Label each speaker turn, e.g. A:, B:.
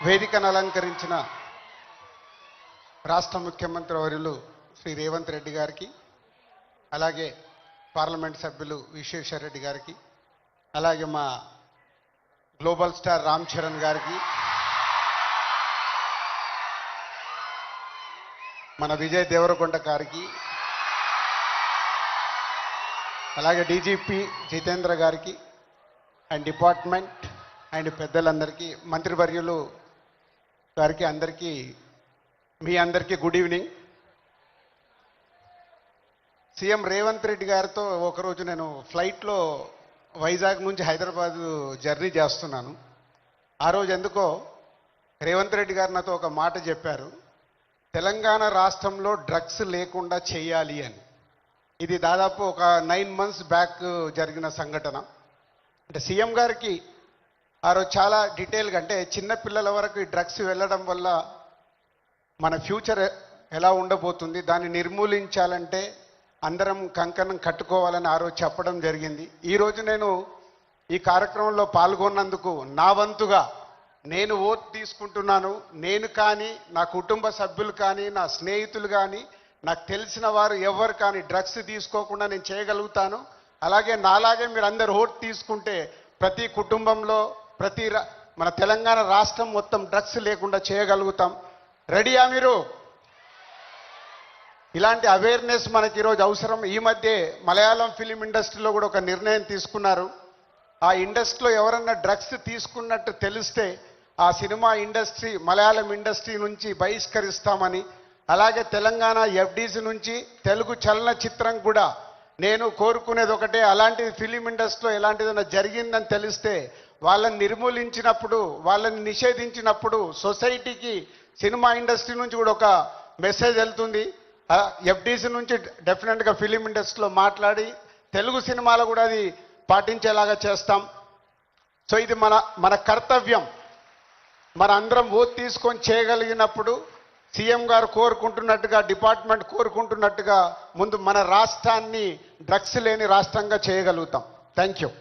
A: వేదికను అలంకరించిన రాష్ట్ర ముఖ్యమంత్రి వర్యులు శ్రీ రేవంత్ రెడ్డి గారికి, అలాగే పార్లమెంట్ సభ్యులు విశ్వేశ్వర రెడ్డి గారికి, అలాగే మా గ్లోబల్ స్టార్ రామ్ చరణ్ గారికి, మన విజయ్ దేవరకొండ గారికి, అలాగే డీజీపీ జితేంద్ర గారికి అండ్ డిపార్ట్మెంట్ అండ్ పెద్దలందరికీ, మంత్రివర్యులు గారికి, అందరికీ మీ అందరికీ good evening. CM Revanth Reddy గారితో ఒకరోజు నేను ఫ్లైట్లో వైజాగ్ నుంచి హైదరాబాద్ జర్నీ చేస్తున్నాను. ఆ రోజు ఎందుకో రేవంత్ రెడ్డి గారు నాతో ఒక మాట చెప్పారు, తెలంగాణ రాష్ట్రంలో డ్రగ్స్ లేకుండా చేయాలి అని. ఇది దాదాపు ఒక 9 months బ్యాక్ జరిగిన సంఘటన. అంటే సీఎం గారికి ఆ రోజు చాలా డీటెయిల్గా, అంటే చిన్నపిల్లల వరకు ఈ డ్రగ్స్ వెళ్ళడం వల్ల మన ఫ్యూచర్ ఎలా ఉండబోతుంది, దాన్ని నిర్మూలించాలంటే అందరం కంకణం కట్టుకోవాలని ఆ రోజు చెప్పడం జరిగింది. ఈరోజు నేను ఈ కార్యక్రమంలో పాల్గొన్నందుకు నా వంతుగా నేను ఓట్ తీసుకుంటున్నాను. నేను కానీ, నా కుటుంబ సభ్యులు కానీ, నా స్నేహితులు కానీ, నాకు తెలిసిన వారు ఎవరు కానీ డ్రగ్స్ తీసుకోకుండా నేను చేయగలుగుతాను. అలాగే నాలాగే మీరు అందరు ఓట్ తీసుకుంటే ప్రతి కుటుంబంలో, మన తెలంగాణ రాష్ట్రం మొత్తం డ్రగ్స్ లేకుండా చేయగలుగుతాం. రెడీయా మీరు? ఇలాంటి అవేర్నెస్ మనకి ఈరోజు అవసరం. ఈ మధ్య మలయాళం ఫిలిం ఇండస్ట్రీలో కూడా ఒక నిర్ణయం తీసుకున్నారు. ఆ ఇండస్ట్రీలో ఎవరన్నా డ్రగ్స్ తీసుకున్నట్టు తెలిస్తే ఆ సినిమా ఇండస్ట్రీ, మలయాళం ఇండస్ట్రీ నుంచి బహిష్కరిస్తామని, అలాగే తెలంగాణ ఎఫ్డీసీ నుంచి తెలుగు చలనచిత్రం కూడా నేను కోరుకునేది ఒకటే, అలాంటి ఫిలిం ఇండస్ట్రీలో ఎలాంటిదైనా జరిగిందని తెలిస్తే వాళ్ళని నిర్మూలించినప్పుడు, వాళ్ళని నిషేధించినప్పుడు సొసైటీకి, సినిమా ఇండస్ట్రీ నుంచి కూడా ఒక మెసేజ్ వెళ్తుంది. ఎఫ్డీసీ నుంచి డెఫినెట్గా ఫిలిం ఇండస్ట్రీలో మాట్లాడి తెలుగు సినిమాలో కూడా అది పాటించేలాగా చేస్తాం. సో ఇది మన కర్తవ్యం. మన అందరం ఓట్ తీసుకొని చేయగలిగినప్పుడు సీఎం గారు కోరుకుంటున్నట్టుగా, డిపార్ట్మెంట్ కోరుకుంటున్నట్టుగా ముందు మన రాష్ట్రాన్ని డ్రగ్స్ లేని రాష్ట్రంగా చేయగలుగుతాం. Thank you.